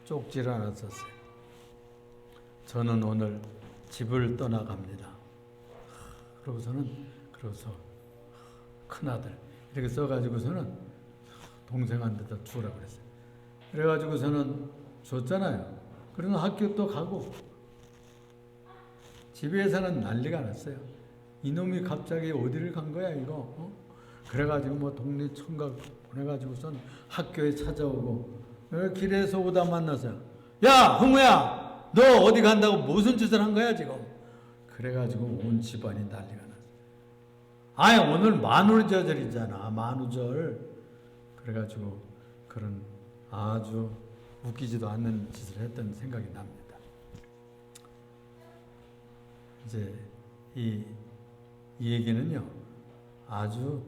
쪽지를 하나 썼어요. 저는 오늘 집을 떠나갑니다. 그러고서 큰아들 이렇게 써가지고서는 동생한테다 주라 그랬어요. 그래가지고서는 줬잖아요. 그러면 학교 또 가고 집에서는 난리가 났어요. 이놈이 갑자기 어디를 간 거야 이거? 그래가지고 뭐 동네 총각 보내가지고선 학교에 찾아오고 길에서 오다 만나서 야 흥우야 너 어디 간다고 무슨 짓을 한 거야 지금? 그래가지고 온 집안이 난리가 났어요. 아니 오늘 만우절이잖아 만우절. 그래가지고 그런 아주 웃기지도 않는 짓을 했던 생각이 납니다. 이제 이 얘기는요 아주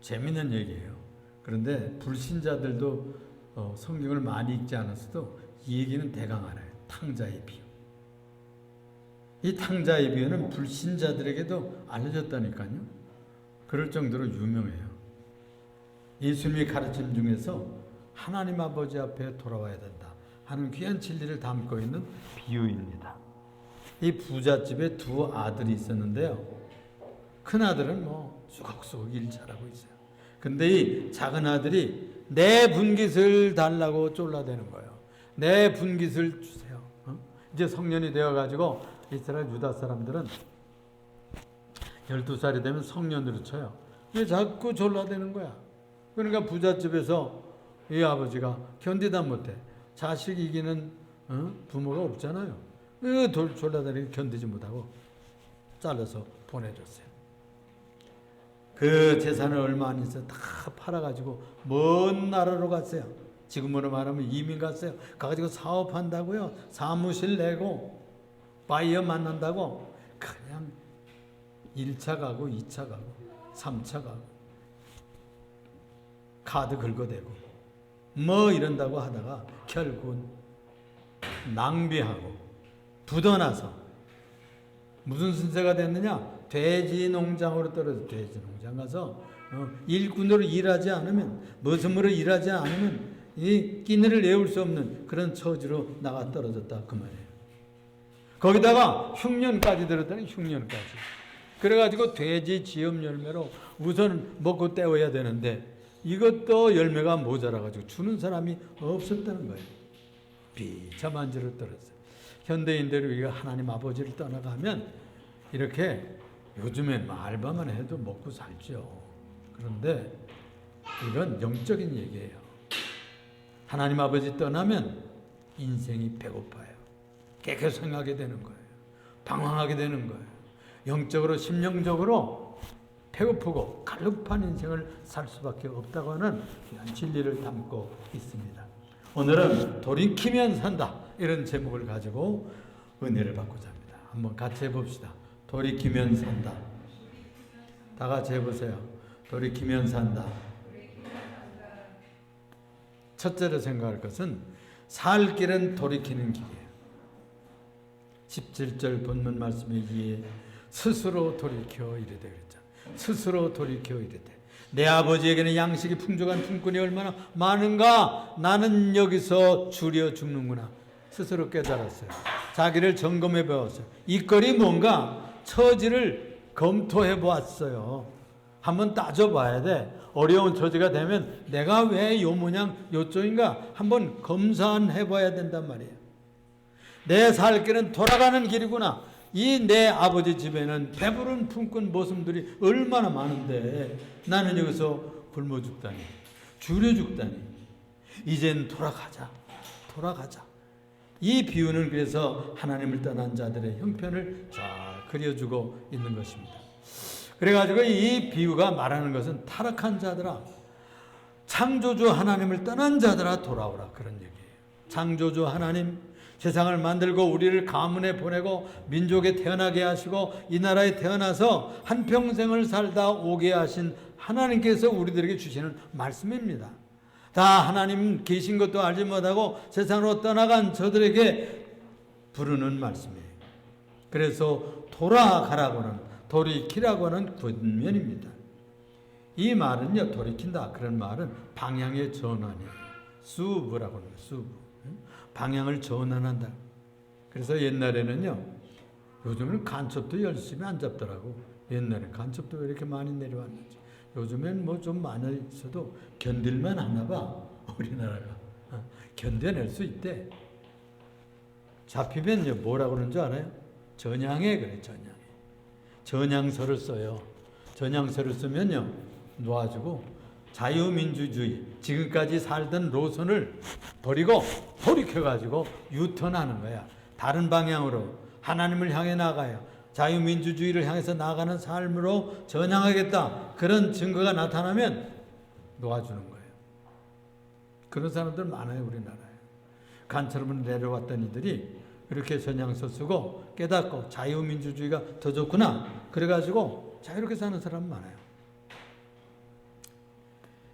재밌는 얘기예요. 그런데 불신자들도 성경을 많이 읽지 않았어도 이 얘기는 대강 알아요. 탕자의 비유. 이 탕자의 비유는 불신자들에게도 알려졌다니까요. 그럴 정도로 유명해요. 예수님의 가르침 중에서 하나님 아버지 앞에 돌아와야 된다 하는 귀한 진리를 담고 있는 비유입니다. 이 부잣집에 두 아들이 있었는데요. 큰 아들은 뭐 쑥쑥 일 잘하고 있어요. 근데 이 작은 아들이 내 분깃을 달라고 쫄라대는 거예요. 내 분깃을 주세요. 이제 성년이 되어가지고 이스라엘 유다 사람들은 12살이 되면 성년으로 쳐요. 왜 자꾸 졸라대는 거야? 그러니까 부잣집에서 이 아버지가 견디다 못해. 자식 이기는 부모가 없잖아요. 졸라대니까 견디지 못하고 잘라서 보내줬어요. 그 재산을 얼마 안 있어요. 다 팔아가지고 먼 나라로 갔어요. 지금으로 말하면 이민 갔어요. 가가지고 사업한다고요. 사무실 내고 바이어 만난다고 그냥 1차 가고 2차 가고 3차 가고 카드 긁어대고 뭐 이런다고 하다가 결국은 낭비하고 부도나서 무슨 신세가 됐느냐? 돼지 농장으로 떨어져 돼지 농장 가서 일꾼으로 일하지 않으면 머슴으로 일하지 않으면 이 끼니를 내올 수 없는 그런 처지로 나가 떨어졌다 그 말이에요. 거기다가 흉년까지 들었다니 흉년까지. 그래가지고 돼지 지엽 열매로 우선 먹고 때워야 되는데 이것도 열매가 모자라가지고 주는 사람이 없었다는 거예요. 비참한지로 떨었어요. 현대인들이 우리가 하나님 아버지를 떠나가면 이렇게 요즘엔 알바만 해도 먹고 살죠. 그런데 이건 영적인 얘기예요. 하나님 아버지 떠나면 인생이 배고파요. 깨끗하게 되는 거예요. 방황하게 되는 거예요. 영적으로 심령적으로 배고프고 갈급한 인생을 살 수밖에 없다고 하는 진리를 담고 있습니다. 오늘은 돌이키면 산다 이런 제목을 가지고 은혜를 받고자 합니다. 한번 같이 해봅시다. 돌이키면 산다. 다 같이 해보세요. 돌이키면 산다. 첫째로 생각할 것은 살 길은 돌이키는 길이에요. 17절 본문 말씀에 의해 스스로 돌이켜 이르되 그랬잖아요. 스스로 돌이켜 이르되 내 아버지에게는 양식이 풍족한 품꾼이 얼마나 많은가 나는 여기서 줄여 죽는구나. 스스로 깨달았어요. 자기를 점검해 보았어요. 이 꼴이 뭔가 처지를 검토해 보았어요. 한번 따져봐야 돼. 어려운 처지가 되면 내가 왜 요 모양 요쪽인가 한번 검사해 봐야 된단 말이에요. 내 살 길은 돌아가는 길이구나. 이 내 아버지 집에는 배부른 품꾼 모습들이 얼마나 많은데 나는 여기서 굶어 죽다니 줄여 죽다니 이젠 돌아가자. 이 비유는 그래서 하나님을 떠난 자들의 형편을 잘 그려주고 있는 것입니다. 그래가지고 이 비유가 말하는 것은 타락한 자들아 창조주 하나님을 떠난 자들아 돌아오라 그런 얘기예요. 창조주 하나님 세상을 만들고 우리를 가문에 보내고 민족에 태어나게 하시고 이 나라에 태어나서 한평생을 살다 오게 하신 하나님께서 우리들에게 주시는 말씀입니다. 다 하나님 계신 것도 알지 못하고 세상으로 떠나간 저들에게 부르는 말씀이에요. 그래서 돌아가라고는 돌이키라고 하는 권면입니다. 이 말은요 돌이킨다 그런 말은 방향의 전환이에요. 수부라고 합니다. 수부. 방향을 전환한다. 그래서 옛날에는요, 요즘은 간첩도 열심히 안 잡더라고. 옛날에 간첩도 왜 이렇게 많이 내려왔는지. 요즘엔 뭐 좀 많이 있어도 견딜만 하나 봐. 우리나라가. 견뎌낼 수 있대. 잡히면요, 뭐라고 그러는 줄 알아요? 전향해, 그래, 전향해. 전향서를 써요. 전향서를 쓰면요, 놓아주고, 자유민주주의, 지금까지 살던 노선을 버리고, 돌이켜가지고, 유턴하는 거야. 다른 방향으로 하나님을 향해 나가요. 자유민주주의를 향해서 나가는 삶으로 전향하겠다. 그런 증거가 나타나면 놓아주는 거예요. 그런 사람들 많아요, 우리나라에. 간처럼 내려왔던 이들이 이렇게 전향서 쓰고 깨닫고 자유민주주의가 더 좋구나. 그래가지고 자유롭게 사는 사람 많아요.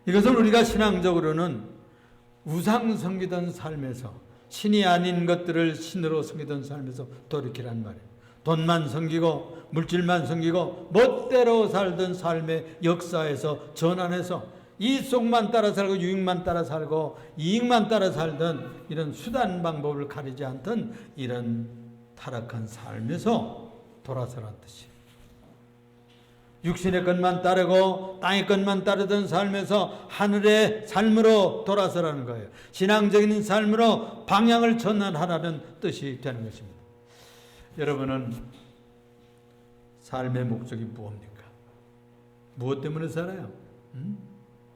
이것을 우리가 신앙적으로는 우상 섬기던 삶에서, 신이 아닌 것들을 신으로 섬기던 삶에서 돌이키란 말이에요. 돈만 섬기고 물질만 섬기고 멋대로 살던 삶의 역사에서 전환해서 이속만 따라 살고 유익만 따라 살고 이익만 따라 살던 이런 수단 방법을 가리지 않던 이런 타락한 삶에서 돌아서란 뜻이에요. 육신의 것만 따르고 땅의 것만 따르던 삶에서 하늘의 삶으로 돌아서라는 거예요. 신앙적인 삶으로 방향을 전환하라는 뜻이 되는 것입니다. 여러분은 삶의 목적이 무엇입니까? 무엇 때문에 살아요?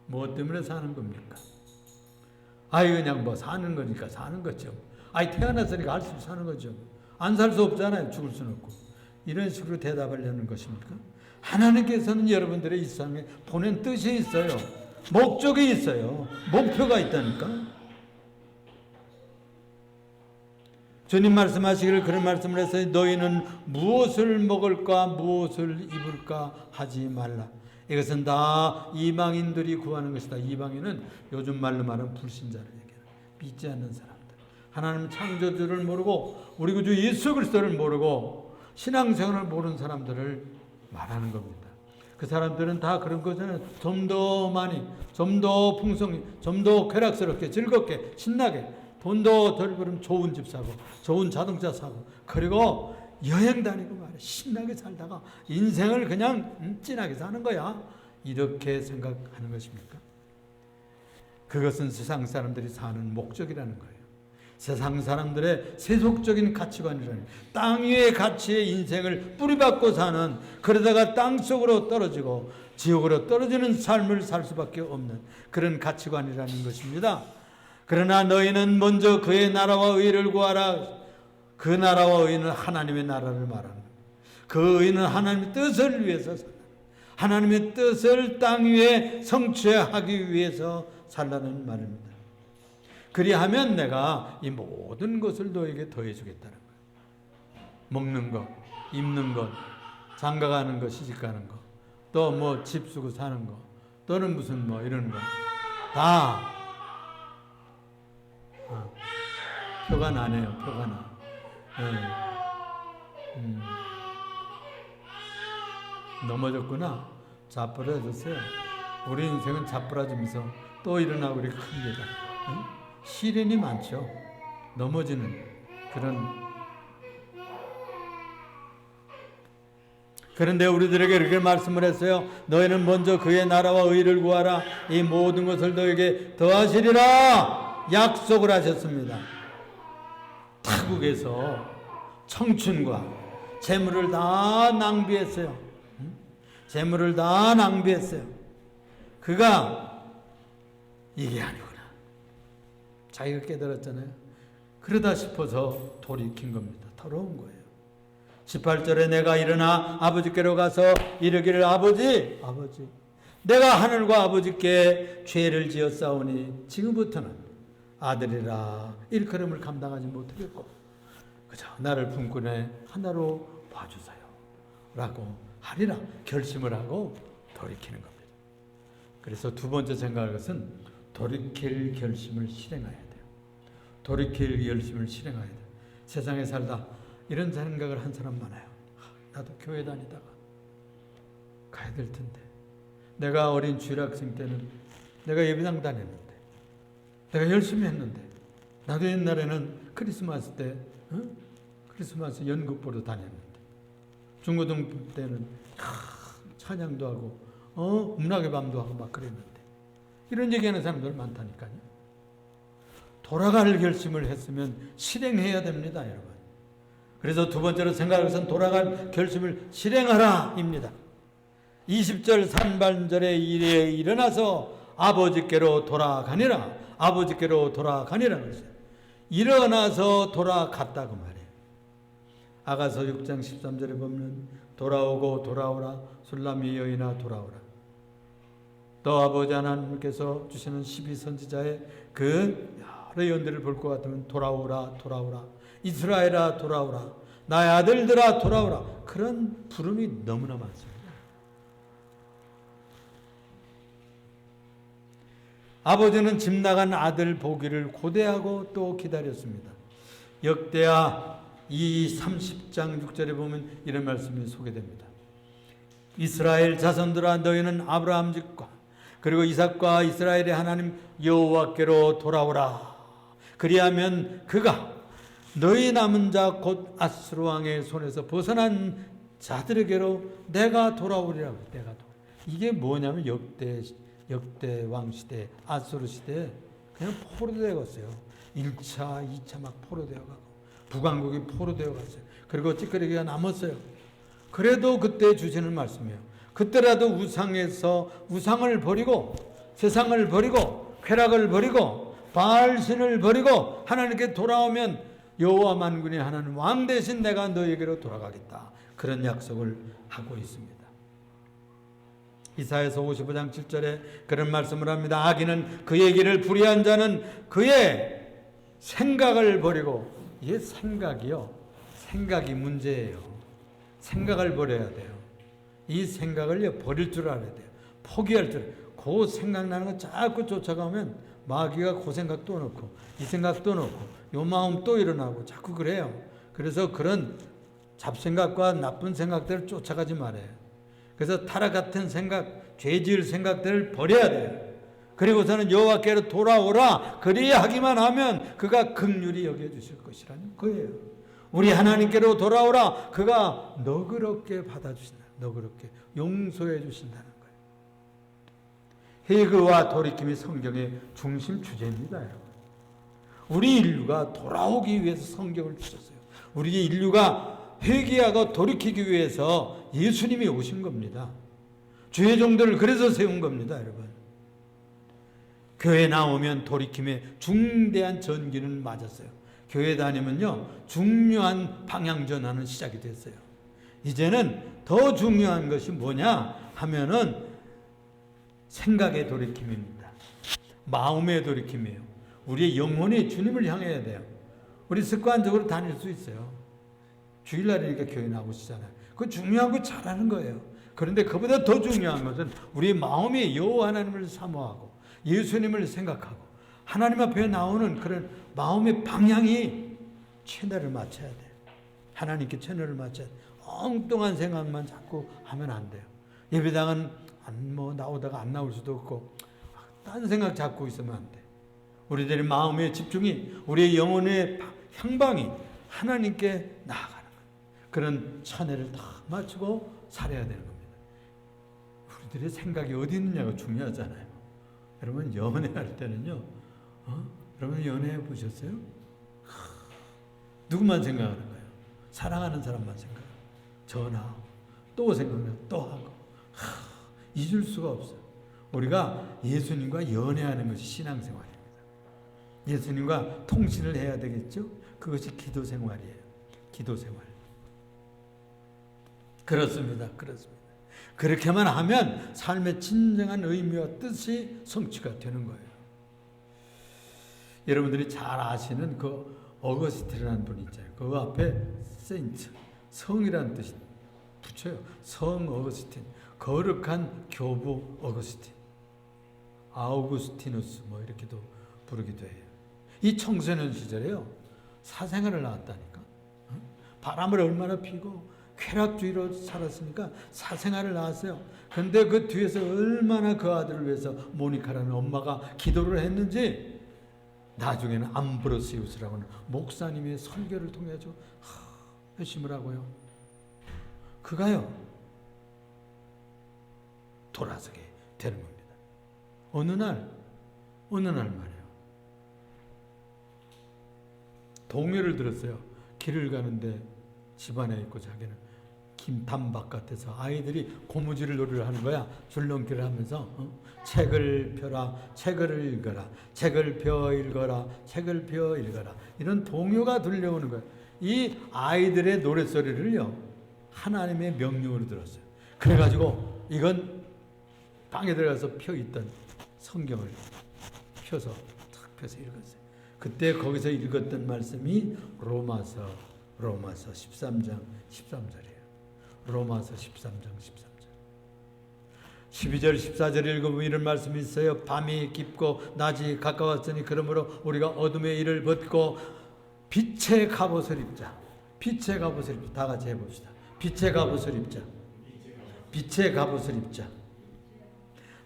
무엇 때문에 사는 겁니까? 그냥 뭐 사는 거니까 사는 거죠. 태어났으니까 할 수 사는 거죠. 안 살 수 없잖아요. 죽을 수는 없고. 이런 식으로 대답하려는 것입니까? 하나님께서는 여러분들의 일상에 보낸 뜻이 있어요. 목적이 있어요. 목표가 있다니까. 주님 말씀하시기를 그런 말씀을 했어요. 너희는 무엇을 먹을까 무엇을 입을까 하지 말라. 이것은 다 이방인들이 구하는 것이다. 이방인은 요즘 말로 말하면 불신자를 얘기해요. 믿지 않는 사람들. 하나님 창조주를 모르고 우리 구주 예수 그리스도를 모르고 신앙생활을 모르는 사람들을 말하는 겁니다. 그 사람들은 다 그런 거잖아요. 좀 더 많이, 좀 더 풍성히, 좀 더 쾌락스럽게, 즐겁게, 신나게 돈도 덜 벌면 좋은 집 사고 좋은 자동차 사고 그리고 여행 다니고 말이야. 신나게 살다가 인생을 그냥 진하게 사는 거야. 이렇게 생각하는 것입니까? 그것은 세상 사람들이 사는 목적이라는 거예요. 세상 사람들의 세속적인 가치관이라는, 땅 위의 가치의 인생을 뿌리박고 사는, 그러다가 땅속으로 떨어지고 지옥으로 떨어지는 삶을 살 수밖에 없는 그런 가치관이라는 것입니다. 그러나 너희는 먼저 그의 나라와 의를 구하라. 그 나라와 의는 하나님의 나라를 말하는, 그 의는 하나님의 뜻을 위해서 살라. 하나님의 뜻을 땅 위에 성취하기 위해서 살라는 말입니다. 그리하면 내가 이 모든 것을 너에게 더해주겠다는 거예요. 먹는 것, 입는 것, 장가가는 것, 시집가는 것, 또 뭐 집 쓰고 사는 것, 또는 무슨 뭐 이런 거 다 표가 나네요. 표가 나. 넘어졌구나. 자빠라졌어요. 우리 인생은 자빠라지면서 또 일어나고 이렇게 큽니다. 시련이 많죠. 넘어지는 그런. 그런데 우리들에게 이렇게 말씀을 했어요. 너희는 먼저 그의 나라와 의를 구하라. 이 모든 것을 너에게 더하시리라 약속을 하셨습니다. 타국에서 청춘과 재물을 다 낭비했어요. 재물을 다 낭비했어요. 그가 이게 아니구나. 자기가 깨달았잖아요. 그러다 싶어서 돌이킨 겁니다. 돌아온 거예요. 18절에 내가 일어나 아버지께로 가서 이르기를 아버지 내가 하늘과 아버지께 죄를 지었사오니 지금부터는 아들이라 일컬음을 감당하지 못하겠고 그저 나를 품꾼의 하나로 봐주세요 라고 하리라 결심을 하고 돌이키는 겁니다. 그래서 두 번째 생각할 것은 돌이킬 결심을 실행해야 돼요. 돌이킬 결심을 실행해야 돼요. 세상에 살다 이런 생각을 한 사람 많아요. 나도 교회 다니다가 가야 될 텐데, 내가 어린 주일학생 때는 내가 예배당 다녔는데 내가 열심히 했는데. 나도 옛날에는 크리스마스 때 크리스마스 연극 보러 다녔는데 중고등부 때는 찬양도 하고 음악의 밤도 하고 막 그랬는데 이런 얘기하는 사람들 많다니까요. 돌아갈 결심을 했으면 실행해야 됩니다, 여러분. 그래서 두 번째로 생각할 것은 돌아갈 결심을 실행하라 입니다. 20절 산반절에 이래 일어나서 아버지께로 돌아가니라. 아버지께로 돌아가니라 그랬어요. 일어나서 돌아갔다고 말해요. 아가서 6장 13절에 보면 돌아오고 돌아오라 술람이 여인아 돌아오라. 또 아버지 하나님께서 주시는 12선지자의 그 여러 예언들을 볼 것 같으면 돌아오라 돌아오라 이스라엘아 돌아오라 나의 아들들아 돌아오라 그런 부름이 너무나 많습니다. 아버지는 집 나간 아들 보기를 고대하고 또 기다렸습니다. 역대하 30장 6절에 보면 이런 말씀이 소개됩니다. 이스라엘 자손들아 너희는 아브라함 집과 그리고 이삭과 이스라엘의 하나님 여호와께로 돌아오라. 그리하면 그가 너희 남은 자 곧 아수르 왕의 손에서 벗어난 자들에게로 내가 돌아오리라. 이게 뭐냐면 역대 왕 시대, 아수르 시대 그냥 포로되어 갔어요. 1차, 2차 막 포로되어 가고 북왕국이 포로되어 갔어요. 그리고 찌끄레기가 남았어요. 그래도 그때 주시는 말씀이에요. 그때라도 우상을 버리고 세상을 버리고 쾌락을 버리고 바알신을 버리고 하나님께 돌아오면 여호와 만군의 하나님 왕 대신 내가 너에게로 돌아가겠다. 그런 약속을 하고 있습니다. 이사야서 55장 7절에 그런 말씀을 합니다. 악인은 그의 길을 불의한 자는 그의 생각을 버리고 이게 생각이 문제예요. 생각을 버려야 돼요. 이 생각을 버릴 줄 알아야 돼요. 포기할 줄. 그 생각나는 거 자꾸 쫓아가면 마귀가 그 생각 또 넣고 이 생각 또 넣고 요 마음 또 일어나고 자꾸 그래요. 그래서 그런 잡생각과 나쁜 생각들을 쫓아가지 말아요. 그래서 타락 같은 생각, 죄 지을 생각들을 버려야 돼요. 그리고서는 여호와께로 돌아오라. 그리하기만 하면 그가 긍휼히 여겨주실 것이라는 거예요. 우리 하나님께로 돌아오라. 그가 너그럽게 받아주신다. 너그럽게 용서해 주신다는 거예요. 회개와 돌이킴이 성경의 중심 주제입니다, 여러분. 우리 인류가 돌아오기 위해서 성경을 주셨어요. 우리 인류가 회개하고 돌이키기 위해서 예수님이 오신 겁니다. 주의 종들을 그래서 세운 겁니다, 여러분. 교회 나오면 돌이킴의 중대한 전기는 맞았어요. 교회 다니면요, 중요한 방향 전환은 시작이 됐어요. 이제는 더 중요한 것이 뭐냐 하면은 생각의 돌이킴입니다. 마음의 돌이킴이에요. 우리의 영혼이 주님을 향해야 돼요. 우리 습관적으로 다닐 수 있어요. 주일날이니까 교회 나오시잖아요. 그거 중요한 거 잘하는 거예요. 그런데 그보다 더 중요한 것은 우리 마음이 여호와 하나님을 사모하고 예수님을 생각하고 하나님 앞에 나오는 그런 마음의 방향이 채널을 맞춰야 돼요. 하나님께 채널을 맞춰야 돼요. 엉뚱한 생각만 자꾸 하면 안 돼요. 예배당은 나오다가 안 나올 수도 없고 딴 생각 자꾸 있으면 안 돼. 우리들의 마음의 집중이 우리의 영혼의 향방이 하나님께 나아가는 거예요. 그런 차례를 다 맞추고 살아야 되는 겁니다. 우리들의 생각이 어디 있느냐가 중요하잖아요. 여러분 연애할 때는요, 여러분 연애해 보셨어요? 누구만 생각하는 거예요? 사랑하는 사람만 생각해요. 전화 또 생각나요. 또 하고 잊을 수가 없어요. 우리가 예수님과 연애하는 것이 신앙생활입니다. 예수님과 통신을 해야 되겠죠? 그것이 기도생활이에요. 기도생활. 그렇습니다. 그렇게만 하면 삶의 진정한 의미와 뜻이 성취가 되는 거예요. 여러분들이 잘 아시는 그 어거스틴이라는 분이 있잖아요. 그 앞에 세인트, 성이라는 뜻이 붙여요. 성 어거스틴, 거룩한 교부 어거스틴, 아우구스티누스 이렇게도 부르기도 해요. 이 청소년 시절에요, 사생활을 낳았다니까. 바람을 얼마나 피고 쾌락주의로 살았으니까 사생활을 낳았어요. 근데 그 뒤에서 얼마나 그 아들을 위해서 모니카라는 엄마가 기도를 했는지 나중에는 암브로시우스라고 하는 목사님의 설교를 통해 아주 회심을 하고요. 그가요 돌아서게 되는 겁니다. 어느 날 말이에요. 동요를 들었어요. 길을 가는데 집안에 있고 자기는 김담 바깥에서 아이들이 고무줄 놀이를 하는 거야. 줄넘기를 하면서 책을 펴라, 책을 읽어라, 책을 펴 읽어라, 책을 펴 읽어라, 이런 동요가 들려오는 거예요. 이 아이들의 노랫소리를요 하나님의 명령으로 들었어요. 그래가지고 이건 방에 들어가서 펴 있던 성경을 펴서 읽었어요. 그때 거기서 읽었던 말씀이 로마서 13장 13절이에요. 로마서 13장 13절. 12절 14절 읽어보면 이런 말씀이 있어요. 밤이 깊고 낮이 가까웠으니 그러므로 우리가 어둠의 일을 벗고 빛의 갑옷을 입자. 빛의 갑옷을 입자. 다 같이 해봅시다. 빛의 갑옷을 입자. 빛의 갑옷을 입자.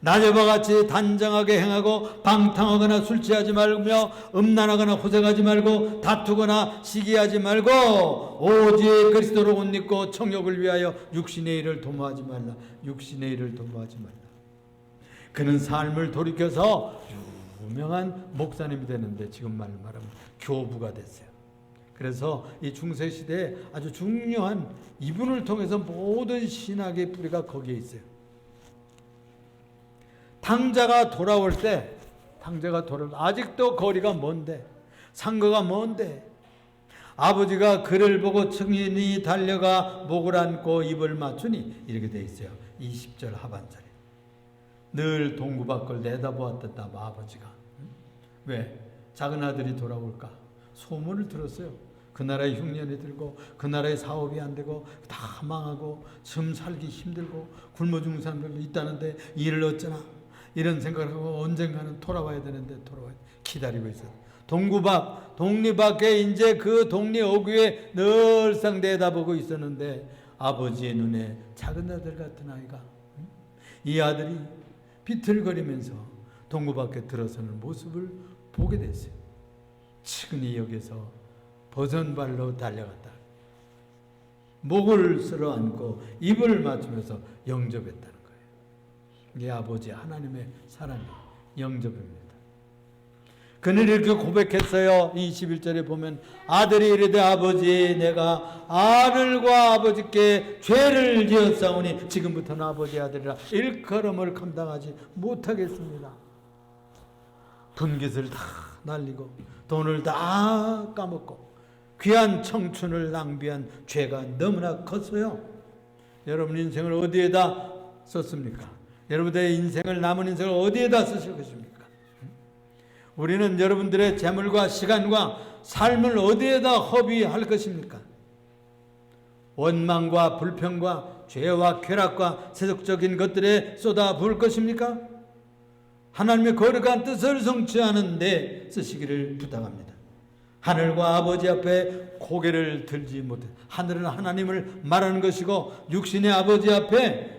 낮에와 같이 단정하게 행하고 방탕하거나 술 취하지 말며 음란하거나 호색하지 말고 다투거나 시기하지 말고 오직 그리스도로 옷 입고 청욕을 위하여 육신의 일을 도모하지 말라. 육신의 일을 도모하지 말라. 그는 삶을 돌이켜서 유명한 목사님이 되는데 지금 말하면 교부가 됐어요. 그래서 이 중세시대에 아주 중요한 이분을 통해서 모든 신학의 뿌리가 거기에 있어요. 탕자가 돌아올 때 아직도 거리가 먼데 상거가 먼데 아버지가 그를 보고 증인이 달려가 목을 안고 입을 맞추니 이렇게 돼 있어요. 20절 하반절에 늘 동구 밖을 내다보았다 아버지가. 왜? 작은 아들이 돌아올까? 소문을 들었어요. 그 나라의 흉년이 들고 그 나라의 사업이 안 되고 다 망하고 좀 살기 힘들고 굶어 죽는 사람들도 있다는데 일을 어쩌나 이런 생각을 하고 언젠가는 돌아와야 되는데 기다리고 있어요. 동리 밖에 이제 그 동리 어귀에 늘상 내다보고 있었는데 아버지의 눈에 작은 아들 같은 아이가 이 아들이 비틀거리면서 동구 밖에 들어서는 모습을 보게 됐어요. 측은히 여기서 버선발로 달려갔다. 목을 쓸어 안고 입을 맞추면서 영접했다는 거예요. 이게 아버지 하나님의 사랑이 영접입니다. 그는 이렇게 고백했어요. 21절에 보면 아들이 이르되 아버지 내가 아들과 아버지께 죄를 지었사오니 지금부터는 아버지 아들이라 일컬음을 감당하지 못하겠습니다. 분깃을 다 날리고 돈을 다 까먹고 귀한 청춘을 낭비한 죄가 너무나 컸어요. 여러분 인생을 어디에다 썼습니까? 여러분들의 인생을 남은 인생을 어디에다 쓰실 것입니까? 우리는 여러분들의 재물과 시간과 삶을 어디에다 허비할 것입니까? 원망과 불평과 죄와 쾌락과 세속적인 것들에 쏟아 부을 것입니까? 하나님의 거룩한 뜻을 성취하는 데 쓰시기를 부탁합니다. 하늘과 아버지 앞에 고개를 들지 못해. 하늘은 하나님을 말하는 것이고 육신의 아버지 앞에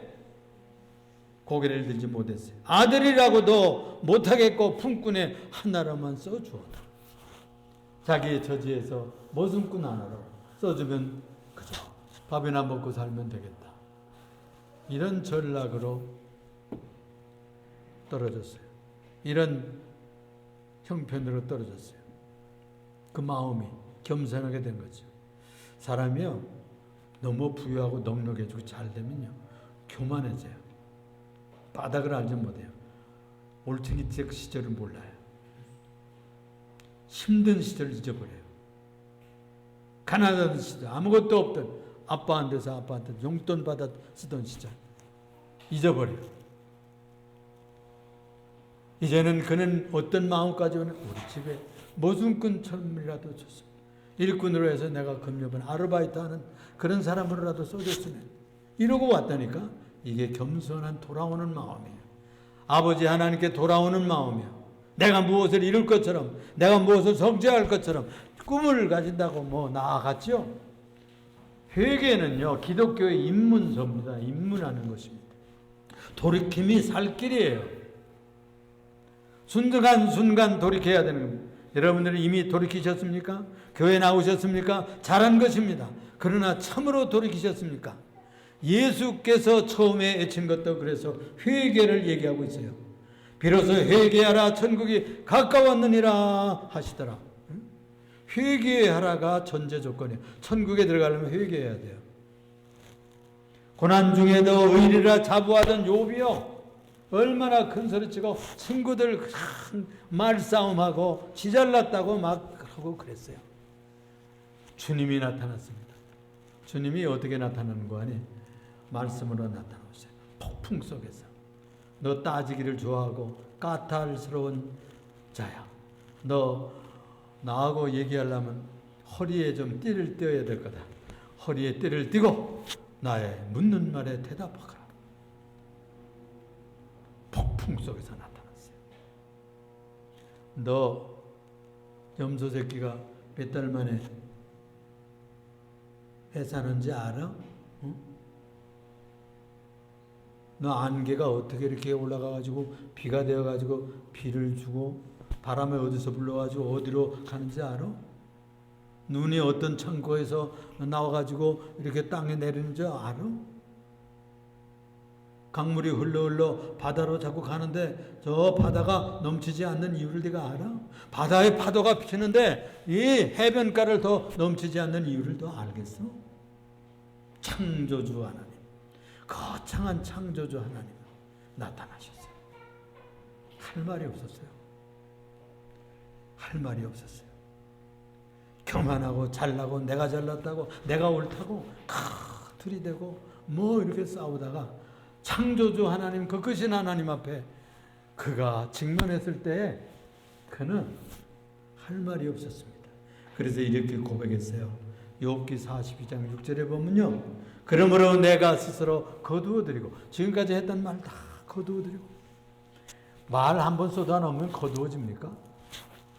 고개를 들지 못했어요. 아들이라고도 못하겠고 품꾼의 하나로만 써주었다. 자기의 처지에서 머슴꾼 하나로 써주면 그저 밥이나 먹고 살면 되겠다. 이런 전락으로 떨어졌어요. 이런 형편으로 떨어졌어요. 그 마음이 겸손하게 된 거죠. 사람이요 너무 부유하고 넉넉해지고 잘 되면요 교만해져요. 바닥을 알지 못해요. 올챙이적 시절을 몰라요. 힘든 시절을 잊어버려요. 가난하던 시절, 아무것도 없던 아빠한테서 아빠한테 용돈 받아 쓰던 시절 잊어버려요. 이제는 그는 어떤 마음까지 오는 우리 집에 머슴꾼처럼이라도 좋습니다. 일꾼으로 해서 내가 금요번 아르바이트하는 그런 사람으로라도 써줬으면 이러고 왔다니까. 이게 겸손한 돌아오는 마음이에요. 아버지 하나님께 돌아오는 마음이에요. 내가 무엇을 이룰 것처럼 내가 무엇을 성취할 것처럼 꿈을 가진다고 뭐 나아갔죠. 회개는요 기독교의 입문서입니다. 입문하는 것입니다. 돌이킴이 살 길이에요. 순간 돌이켜야 되는 겁니다. 여러분들은 이미 돌이키셨습니까? 교회 나오셨습니까? 잘한 것입니다. 그러나 참으로 돌이키셨습니까? 예수께서 처음에 애친 것도 그래서 회개를 얘기하고 있어요. 비로소 회개하라 천국이 가까웠느니라 하시더라. 회개하라가 전제 조건이에요. 천국에 들어가려면 회개해야 돼요. 고난 중에도 의리라 자부하던 욥이요, 얼마나 큰 소리치고 친구들 말싸움하고 지잘났다고 막 하고 그랬어요. 주님이 나타났습니다. 주님이 어떻게 나타나는 거 아니? 말씀으로 나타나오세요. 폭풍 속에서. 너 따지기를 좋아하고 까탈스러운 자야. 너 나하고 얘기하려면 허리에 좀 띠를 떼어야 될 거다. 허리에 띠를 띠고 나의 묻는 말에 대답하거라. 폭풍 속에서 나타났어요. 너 염소 새끼가 몇 달 만에 해 사는지 알아? 응? 너 안개가 어떻게 이렇게 올라가가지고 비가 되어가지고 비를 주고 바람에 어디서 불러가지고 어디로 가는지 알아? 눈이 어떤 창고에서 나와가지고 이렇게 땅에 내리는 줄 알아? 강물이 흘러 바다로 자꾸 가는데 저 바다가 넘치지 않는 이유를 네가 알아? 바다에 파도가 비치는데 이 해변가를 더 넘치지 않는 이유를 더 알겠어? 창조주 하나님, 거창한 창조주 하나님 나타나셨어요. 할 말이 없었어요. 할 말이 없었어요. 교만하고 잘나고 내가 잘났다고 내가 옳다고 들이대고 뭐 이렇게 싸우다가 창조주 하나님, 그 크신 하나님 앞에 그가 직면했을 때 그는 할 말이 없었습니다. 그래서 이렇게 고백했어요. 욥기 42장 6절에 보면요, 그러므로 내가 스스로 거두어드리고, 지금까지 했던 말 다 거두어드리고. 말 한 번 쏟아놓으면 거두어집니까?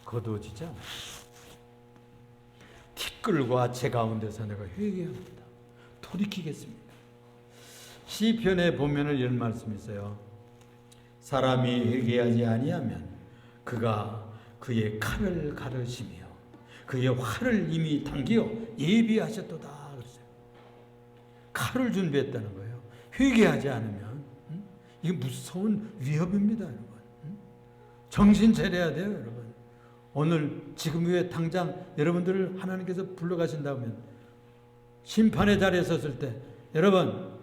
거두어지지 않아요. 티끌과 제 가운데서 내가 회개합니다. 돌이키겠습니다. 시편에 보면은 이런 말씀이 있어요. 사람이 회개하지 아니하면 그가 그의 칼을 가르시며 그의 활을 이미 당기어 예비하셨도다 그랬어요. 칼을 준비했다는 거예요. 회개하지 않으면 이게 무서운 위협입니다, 여러분. 정신 차려야 돼요, 여러분. 오늘 지금 후에 당장 여러분들을 하나님께서 불러가신다면 심판의 자리에 섰을 때 여러분,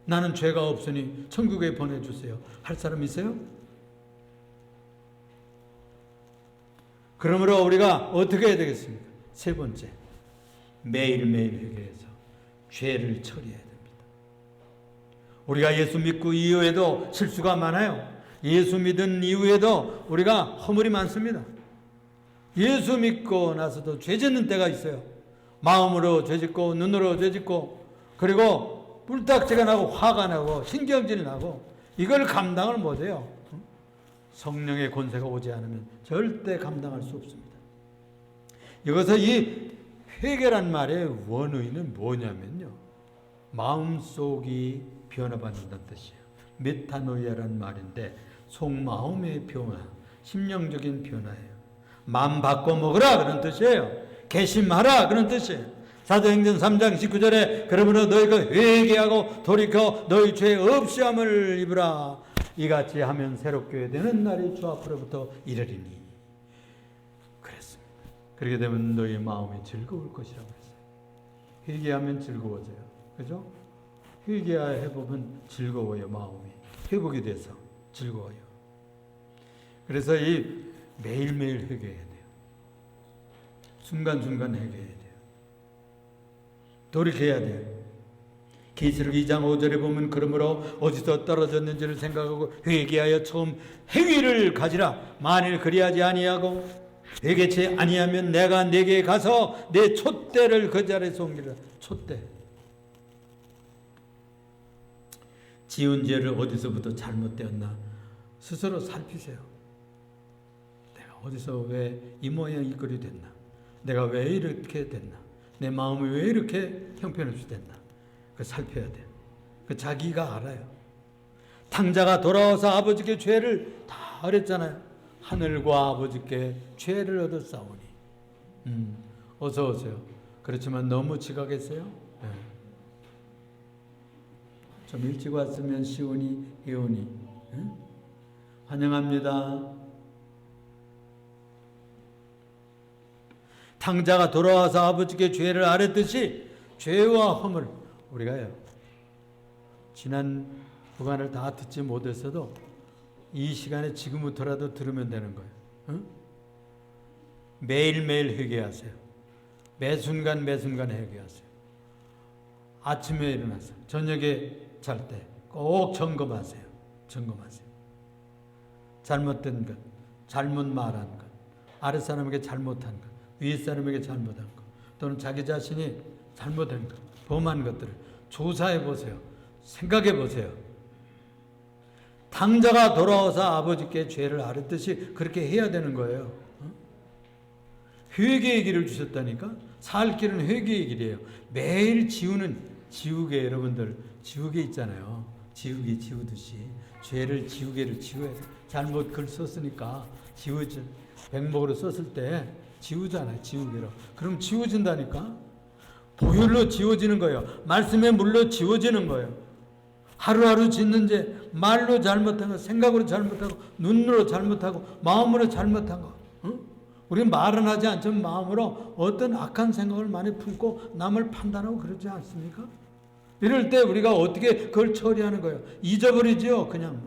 나는 죄가 없으니 천국에 보내주세요 할 사람 있어요? 그러므로 우리가 어떻게 해야 되겠습니까? 세 번째, 매일매일 회개해서 죄를 처리해야 됩니다. 우리가 예수 믿고 이후에도 실수가 많아요. 예수 믿은 이후에도 우리가 허물이 많습니다. 예수 믿고 나서도 죄 짓는 때가 있어요. 마음으로 죄 짓고 눈으로 죄 짓고 그리고 뿔딱지가 나고 화가 나고 신경질이 나고 이걸 감당을 못해요. 성령의 권세가 오지 않으면 절대 감당할 수 없습니다. 여기서 이 회개란 말의 원의는 뭐냐면요, 마음속이 변화받는다는 뜻이에요. 메타노이아란 말인데 속마음의 변화, 심령적인 변화예요. 마음 바꿔 먹으라 그런 뜻이에요. 개심하라 그런 뜻이에요. 사도행전 3장 19절에 그러므로 너희가 회개하고 돌이켜 너희 죄 없이함을 입으라. 이같이 하면 새롭게 되는 날이 주 앞으로부터 이르리니 그랬습니다. 그렇게 되면 너희 마음이 즐거울 것이라고 했어요. 회개하면 즐거워져요. 그죠? 회개해보면 즐거워요. 마음이 회복이 돼서 즐거워요. 그래서 이 매일매일 회개해야 돼요. 순간순간 회개해야 돼요. 돌이켜야 돼요. 계시록 2장 5절에 보면 그러므로 어디서 떨어졌는지를 생각하고 회개하여 처음 행위를 가지라. 만일 그리하지 아니하고 회개치 아니하면 내가 네게 가서 내 촛대를 그 자리에서 옮기라. 촛대. 지은 죄를 어디서부터 잘못되었나 스스로 살피세요. 내가 어디서 왜 이 모양 이 꼴이 됐나? 내가 왜 이렇게 됐나? 내 마음이 왜 이렇게 형편없이 됐나? 그 살펴야 돼. 그 자기가 알아요. 탕자가 돌아와서 아버지께 죄를 다 그랬잖아요. 하늘과 아버지께 죄를 얻었사오니. 어서 오세요. 그렇지만 너무 지각했어요? 네. 좀 일찍 왔으면 시온이 이온이. 환영합니다. 탕자가 돌아와서 아버지께 죄를 아뢰듯이 죄와 허물, 우리가요 지난 구간을 다 듣지 못했어도 이 시간에 지금부터라도 들으면 되는 거예요. 응? 매일매일 회개하세요. 매 순간 회개하세요. 아침에 일어나서 저녁에 잘 때 꼭 점검하세요. 잘못된 것, 잘못 말한 것, 아랫사람에게 잘못한 것, 윗사람에게 잘못한 것, 또는 자기 자신이 잘못한 것, 범한 것들을 조사해 보세요. 생각해 보세요. 탕자가 돌아와서 아버지께 죄를 아뢰듯이 그렇게 해야 되는 거예요. 회개의 길을 주셨다니까? 살 길은 회개의 길이에요. 매일 지우개, 여러분들 지우개 있잖아요. 지우듯이 죄를 지우개를 지워야 돼. 잘못 글 썼으니까 지우지. 백목으로 썼을 때 지우잖아요. 지우개로. 그럼 지워진다니까? 보혈로 지워지는 거예요. 말씀의 물로 지워지는 거예요. 하루하루 짓는 죄, 말로 잘못한 거, 생각으로 잘못하고, 눈으로 잘못하고, 마음으로 잘못한 거. 응? 우리는 말은 하지 않지만 마음으로 어떤 악한 생각을 많이 품고 남을 판단하고 그러지 않습니까? 이럴 때 우리가 어떻게 그걸 처리하는 거예요? 잊어버리죠. 그냥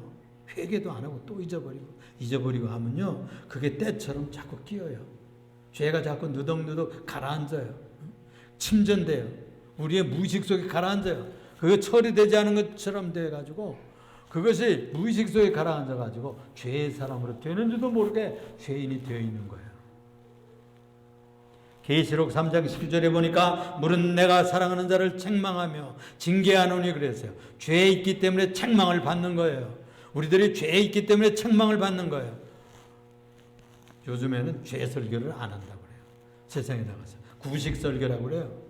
회개도 안 하고 또 잊어버리고 하면요, 그게 때처럼 자꾸 끼어요. 죄가 자꾸 느덕느덕 가라앉아요. 침전돼요. 우리의 무의식 속에 가라앉아요. 그게 처리되지 않은 것처럼 돼가지고 그것이 무의식 속에 가라앉아가지고 죄의 사람으로 되는 줄도 모르게 죄인이 되어 있는 거예요. 계시록 3장 10절에 보니까 물은 내가 사랑하는 자를 책망하며 징계하노니 그랬어요. 죄에 있기 때문에 책망을 받는 거예요. 우리들이 죄에 있기 때문에 책망을 받는 거예요. 요즘에는 죄 설교를 안 한다고 그래요. 세상에 나가서 구식 설교라고 그래요.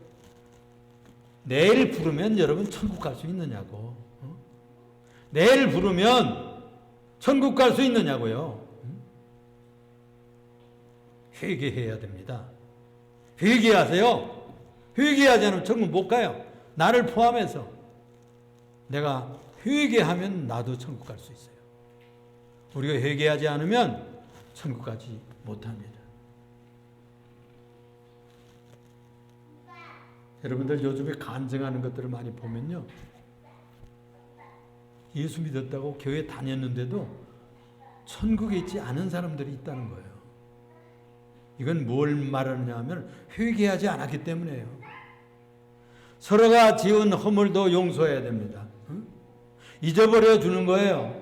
내일 부르면 여러분 천국 갈 수 있느냐고. 내일 부르면 천국 갈 수 있느냐고요. 회개해야 됩니다. 회개하세요. 회개하지 않으면 천국 못 가요. 나를 포함해서. 내가 회개하면 나도 천국 갈 수 있어요. 우리가 회개하지 않으면 천국 가지 못합니다. 여러분들 요즘에 간증하는 것들을 많이 보면요, 예수 믿었다고 교회 다녔는데도 천국에 있지 않은 사람들이 있다는 거예요. 이건 뭘 말하느냐 하면 회개하지 않았기 때문에요. 서로가 지은 허물도 용서해야 됩니다. 잊어버려 주는 거예요.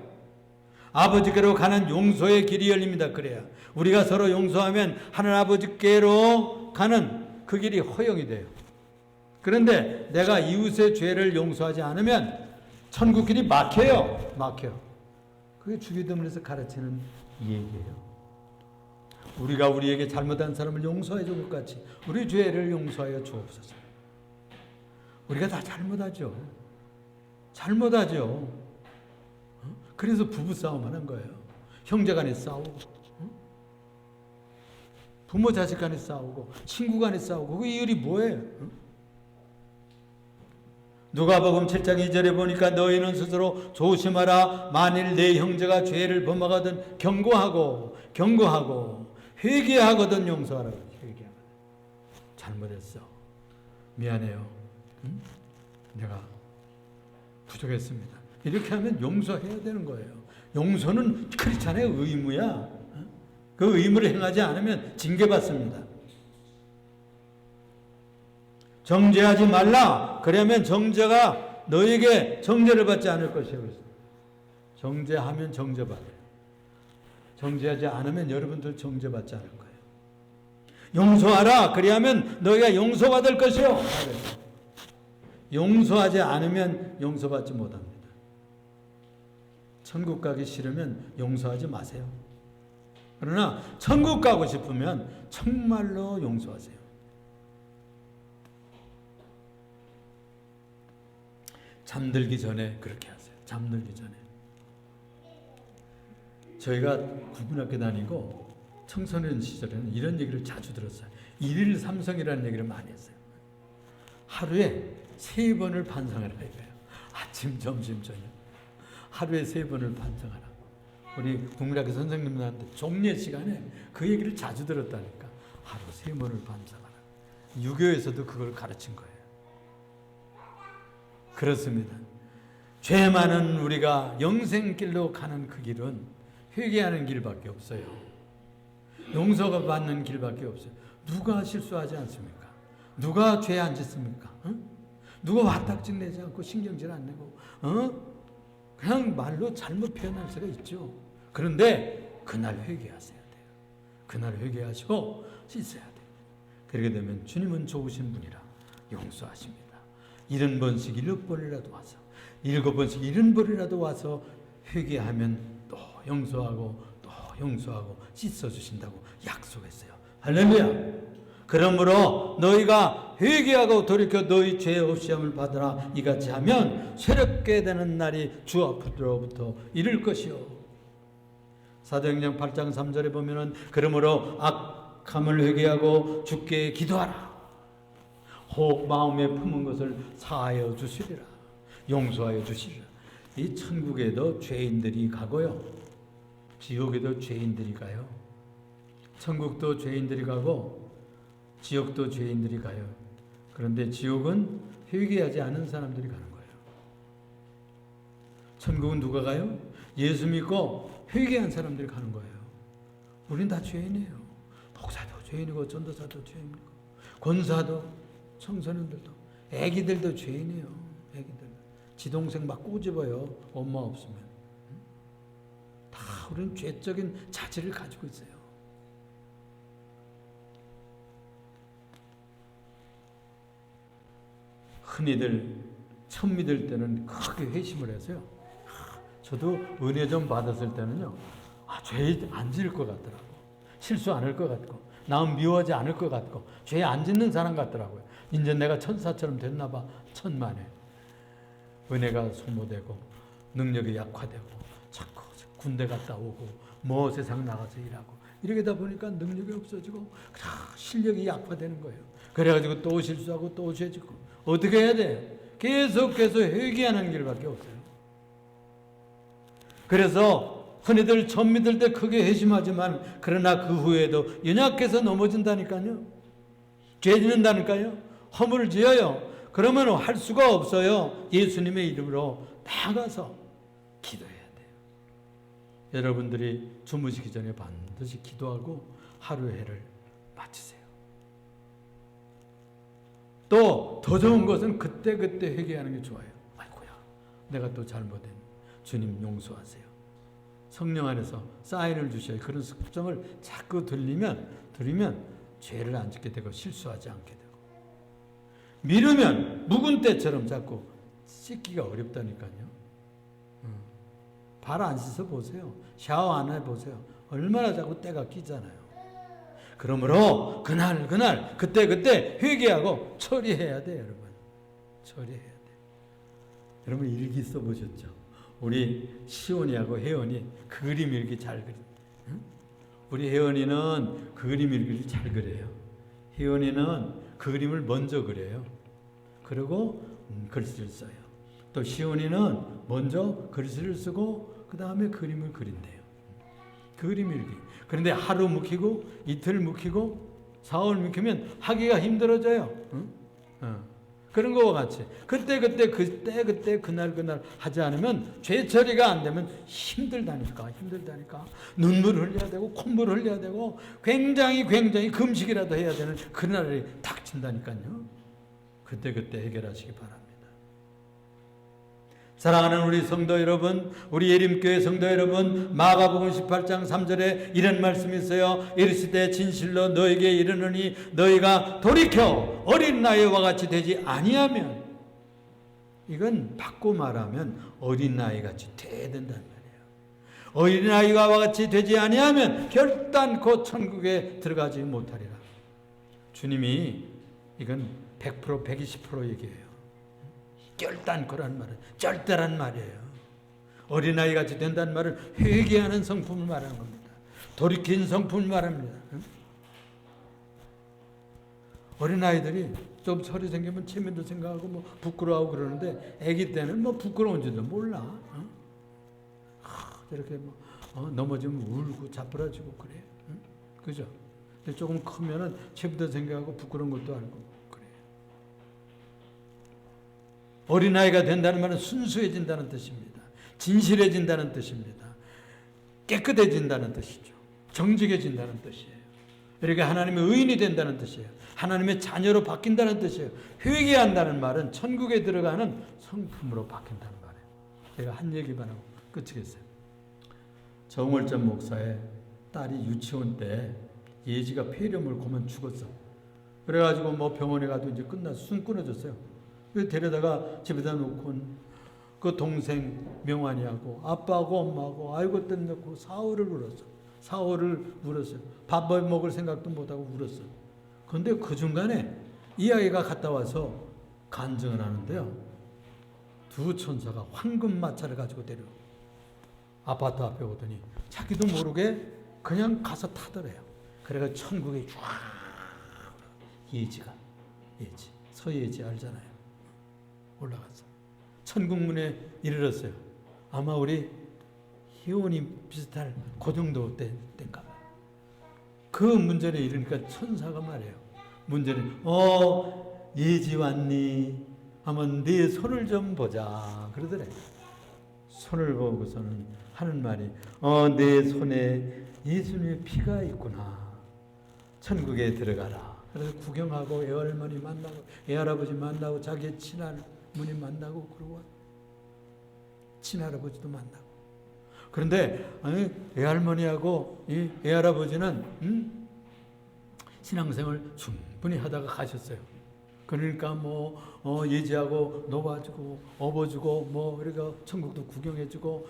아버지께로 가는 용서의 길이 열립니다. 그래야 우리가 서로 용서하면 하늘 아버지께로 가는 그 길이 허용이 돼요. 그런데 내가 이웃의 죄를 용서하지 않으면 천국 길이 막혀요. 그게 주기도문에서 가르치는 얘기예요. 우리가 우리에게 잘못한 사람을 용서해 준 것 같이 우리 죄를 용서하여 주옵소서. 우리가 다 잘못하죠. 그래서 부부싸움 하는 거예요. 형제 간에 싸우고, 부모 자식 간에 싸우고, 친구 간에 싸우고. 그 이유리 뭐예요? 누가복음 7장 2절에 보니까 너희는 스스로 조심하라. 만일 내 형제가 죄를 범하거든 경고하고 회개하거든 용서하라. 회개하거든. 잘못했어. 미안해요. 내가 부족했습니다. 이렇게 하면 용서해야 되는 거예요. 용서는 크리스찬의 의무야. 그 의무를 행하지 않으면 징계받습니다. 정죄하지 말라. 그러면 정죄가 너에게 정죄를 받지 않을 것이에요. 정죄하면 정죄받아요. 정죄하지 않으면 여러분들 정죄받지 않을 거예요. 용서하라. 그리하면 너희가 용서받을 것이요. 용서하지 않으면 용서받지 못합니다. 천국 가기 싫으면 용서하지 마세요. 그러나 천국 가고 싶으면 정말로 용서하세요. 잠들기 전에 그렇게 하세요. 잠들기 전에. 저희가 국민학교 다니고 청소년 시절에는 이런 얘기를 자주 들었어요. 일일 삼성이라는 얘기를 많이 했어요. 하루에 3번을 반성하라 이거예요. 아침, 점심, 저녁. 하루에 3번을 반성하라. 우리 국민학교 선생님들한테 종례 시간에 그 얘기를 자주 들었다니까. 하루 3번을 반성하라. 유교에서도 그걸 가르친 거예요. 그렇습니다. 죄 많은 우리가 영생길로 가는 그 길은 회개하는 길밖에 없어요. 용서가 받는 길밖에 없어요. 누가 실수하지 않습니까? 누가 죄 안 짓습니까? 누가 화딱지 내지 않고 신경질 안 내고 그냥 말로 잘못 표현할 수가 있죠. 그런데 그날 회개하셔야 돼요. 그날 회개하시고 씻어야 돼요. 그렇게 되면 주님은 좋으신 분이라 용서하십니다. 70번씩 7번이라도 와서 7번씩 70번이라도 와서 회개하면 또 용서하고 또 용서하고 씻어주신다고 약속했어요. 할렐루야. 그러므로 너희가 회개하고 돌이켜 너희 죄 없이함을 받으라. 이같이 하면 새롭게 되는 날이 주 앞으로부터 이를 것이요. 사도행전 8장 3절에 보면은 그러므로 악함을 회개하고 주께 기도하라. 혹 마음에 품은 것을 사하여 주시리라. 용서하여 주시리라. 이 천국에도 죄인들이 가고요. 지옥에도 죄인들이 가요. 천국도 죄인들이 가고 지옥도 죄인들이 가요. 그런데 지옥은 회개하지 않은 사람들이 가는 거예요. 천국은 누가 가요? 예수 믿고 회개한 사람들이 가는 거예요. 우린 다 죄인이에요. 목사도 죄인이고 전도사도 죄인이고 권사도 청소년들도 애기들도 죄인이에요. 애기들 지동생 막 꼬집어요. 엄마 없으면. 다 우리는 죄적인 자질을 가지고 있어요. 흔히들 처음 믿을 때는 크게 회심을 해서요. 저도 은혜 좀 받았을 때는요. 죄 안 지을 것 같더라고. 실수 안 할 것 같고 남 미워하지 않을 것 같고 죄 안 짓는 사람 같더라고요. 이제 내가 천사처럼 됐나 봐. 천만에. 은혜가 소모되고 능력이 약화되고 자꾸 군대 갔다 오고 뭐 세상 나가서 일하고 이렇게 다 보니까 능력이 없어지고 실력이 약화되는 거예요. 그래가지고 또 실수하고 또 죄 짓고 어떻게 해야 돼요? 계속해서 회개하는 길밖에 없어요. 그래서 흔히들 처음 믿을 때 크게 회심하지만 그러나 그 후에도 연약해서 넘어진다니까요. 죄 짓는다니까요. 허물을 지어요. 그러면 할 수가 없어요. 예수님의 이름으로 나가서 기도해야 돼요. 여러분들이 주무시기 전에 반드시 기도하고 하루 해를 마치세요. 또 더 좋은 것은 그때그때 회개하는 게 좋아요. 아이고야 내가 또 잘못했네. 주님 용서하세요. 성령 안에서 사인을 주셔요. 그런 습성을 자꾸 들리면 죄를 안 짓게 되고 실수하지 않게 되고 미루면 묵은 때처럼 자꾸 씻기가 어렵다니까요. 발 안 씻어 보세요. 샤워 안 해보세요. 얼마나 자꾸 때가 끼잖아요. 그러므로 그날 그때 회개하고 처리해야 돼요. 여러분 처리해야 돼요. 여러분 일기 써보셨죠? 우리 시온이하고 혜원이 그림 일기 잘 그려. 응? 우리 혜원이는 그림 일기를 잘 그려요. 혜원이는 그림을 먼저 그려요. 그리고 글씨를 써요. 또 시온이는 먼저 글씨를 쓰고 그 다음에 그림을 그린대요. 그림 일기. 그런데 하루 묵히고 이틀 묵히고 사흘 묵히면 하기가 힘들어져요. 응? 그런 거와 같이 그때 그날 하지 않으면 죄 처리가 안 되면 힘들다니까 눈물 흘려야 되고 콧물 흘려야 되고 굉장히 금식이라도 해야 되는 그날이 닥친다니까요. 그때 해결하시기 바랍니다. 사랑하는 우리 성도 여러분, 우리 예림교회 성도 여러분, 마가복음 18장 3절에 이런 말씀이 있어요. 이르시되 진실로 너에게 이르노니 너희가 돌이켜 어린 나이와 같이 되지 아니하면, 이건 바꿔 말하면 어린 나이같이 돼야 된다는 말이에요. 어린 나이와 같이 되지 아니하면 결단코 천국에 들어가지 못하리라. 주님이 이건 100% 120% 얘기해요. 결단코란 말은 절대란 말이에요. 어린아이 같이 된다는 말은 회개하는 성품을 말하는 겁니다. 돌이킨 성품을 말합니다. 어린아이들이 좀 설이 생기면 체면도 생각하고 뭐 부끄러워하고 그러는데 아기 때는 뭐 부끄러운 줄도 몰라. 저렇게 뭐 넘어지면 울고 자빠라지고 그래. 그죠? 근데 조금 크면은 체면도 생각하고 부끄러운 것도 알고 그래. 어린아이가 된다는 말은 순수해진다는 뜻입니다. 진실해진다는 뜻입니다. 깨끗해진다는 뜻이죠. 정직해진다는 뜻이에요. 이렇게 하나님의 의인이 된다는 뜻이에요. 하나님의 자녀로 바뀐다는 뜻이에요. 회개한다는 말은 천국에 들어가는 성품으로 바뀐다는 말이에요. 제가 한 얘기만 하고 끝이겠어요. 정월전 목사의 딸이 유치원 때 예지가 폐렴을 고면 죽었어. 그래가지고 뭐 병원에 가도 이제 끝나서 숨 끊어졌어요. 그래서 데려다가 집에다 놓고 그 동생 명환이하고 아빠하고 엄마하고 아이고 떼놓고 사흘을 울었어. 사흘을 울었어요. 밥 먹을 생각도 못하고 울었어요. 그런데 그 중간에 이 아이가 갔다 와서 간증을 하는데요. 두 천사가 황금 마차를 가지고 데려 아파트 앞에 오더니 자기도 모르게 그냥 가서 타더래요. 그래가 천국에 쫙 예지 서예지 알잖아요. 올라갔어. 천국문에 이르렀어요. 아마 우리 희원이 비슷할 그 정도 때인가 봐요. 그 문전에 이르니까 천사가 말해요. 문전에 예지 왔니? 하면 네 손을 좀 보자 그러더래. 손을 보고서는 하는 말이 내 손에 예수님의 피가 있구나. 천국에 들어가라. 그래서 구경하고 애할머니 만나고 애할아버지 만나고 자기의 친할머니 만나고 그러고 친할아버지도 만나고. 그런데 애할머니하고 이 애할아버지는 신앙생활 충분히 하다가 가셨어요. 그러니까 예지하고 놓아주고 업어주고 그러니까 천국도 구경해주고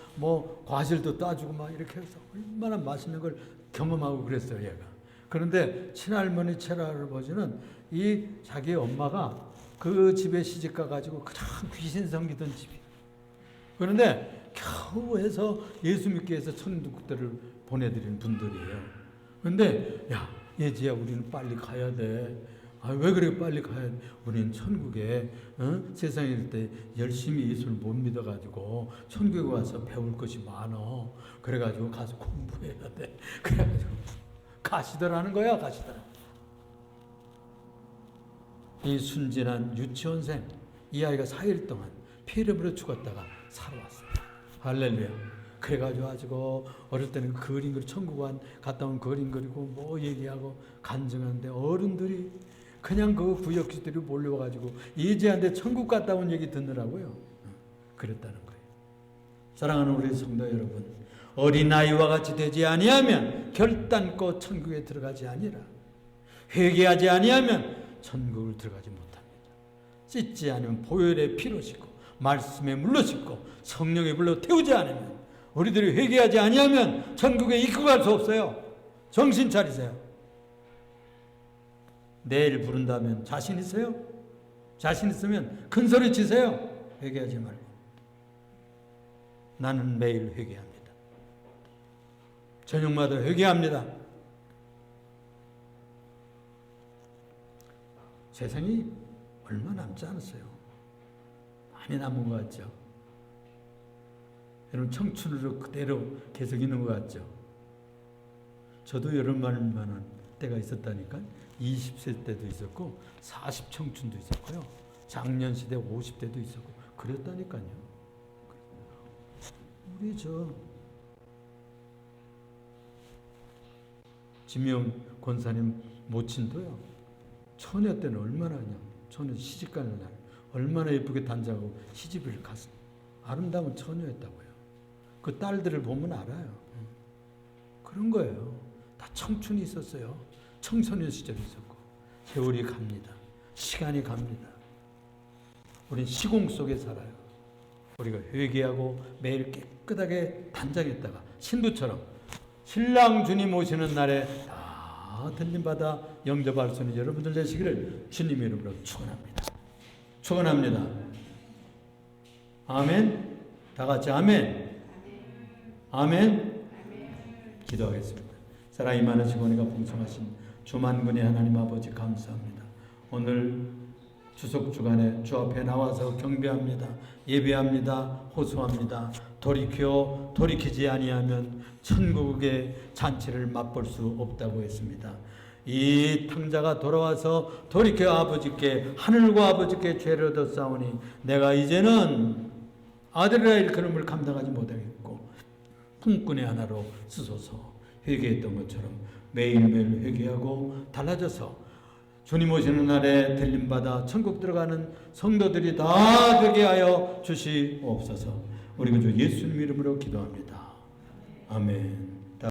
과실도 따주고 막 이렇게 해서 얼마나 맛있는 걸 경험하고 그랬어요 얘가. 그런데 친할머니 친할아버지는 이 자기 엄마가 그 집에 시집가 가지고 그냥 귀신 섬기던 집이에요. 그런데 겨우 해서 예수 믿게 해서 천국들을 보내드린 분들이에요. 그런데 야 예지야 우리는 빨리 가야 돼. 왜 그렇게 빨리 가야 돼? 우리는 천국에 세상에 있을 때 열심히 예수를 못 믿어가지고 천국에 와서 배울 것이 많어. 그래가지고 가서 공부해야 돼. 그래가지고 가시더라는 거야. 가시더라. 이 순진한 유치원생 이 아이가 4일 동안 폐렴으로 죽었다가 살아왔어요. 할렐루야. 그래가지고 어릴 때는 그림 그리고 천국 갔다 온 그림 그리고 얘기하고 간증하는데 어른들이 그냥 그 구역지들이 몰려와가지고 예지한테 천국 갔다 온 얘기 듣느라고요. 그랬다는 거예요. 사랑하는 우리 성도 여러분, 어린아이와 같이 되지 아니하면 결단코 천국에 들어가지 아니라 회개하지 아니하면 천국을 들어가지 못합니다. 씻지 않으면 보혈의 피로 씻고 말씀에 물로 씻고 성령의 불로 태우지 않으면 우리들이 회개하지 아니하면 천국에 입국할 수 없어요. 정신 차리세요. 내일 부른다면 자신 있어요? 자신 있으면 큰 소리 치세요. 회개하지 말고. 나는 매일 회개합니다. 저녁마다 회개합니다. 세상이 얼마 남지 않았어요. 많이 남은 것 같죠? 여러분 청춘으로 그대로 계속 있는 것 같죠? 저도 여러분만한 때가 있었다니까. 20세 때도 있었고 40 청춘도 있었고요. 장년 시대 50대도 있었고 그랬다니까요. 우리 지명 권사님 모친도요. 처녀 때는 얼마나 그냥 처녀 시집 가는 날 얼마나 예쁘게 단장하고 시집을 갔어. 아름다운 처녀였다고요. 그 딸들을 보면 알아요. 그런 거예요. 다 청춘이 있었어요. 청소년 시절이 있었고 세월이 갑니다. 시간이 갑니다. 우린 시공 속에 살아요. 우리가 회개하고 매일 깨끗하게 단장했다가 신부처럼 신랑 주님 오시는 날에 다 들림받아 영접할 수 있는 여러분들 되시기를 주님의 이름으로 축원합니다. 축원합니다. 아멘. 다 같이 아멘. 아멘. 기도하겠습니다. 사랑이 많으시고 은혜가 풍성하신 주만군의 하나님 아버지 감사합니다. 오늘 추석 주간에 주 앞에 나와서 경배합니다. 예배합니다. 호소합니다. 돌이키지 아니하면 천국의 잔치를 맛볼 수 없다고 했습니다. 이 탕자가 돌아와서 돌이켜 아버지께, 하늘과 아버지께 죄를 얻었사오니 내가 이제는 아들이라 일컬음을 감당하지 못하겠고 품꾼의 하나로 쓰소서. 회개했던 것처럼 매일매일 회개하고 달라져서 주님 오시는 날에 들림받아 천국 들어가는 성도들이 다 되게 하여 주시옵소서. 우리 주 예수님 이름으로 기도합니다. 아멘.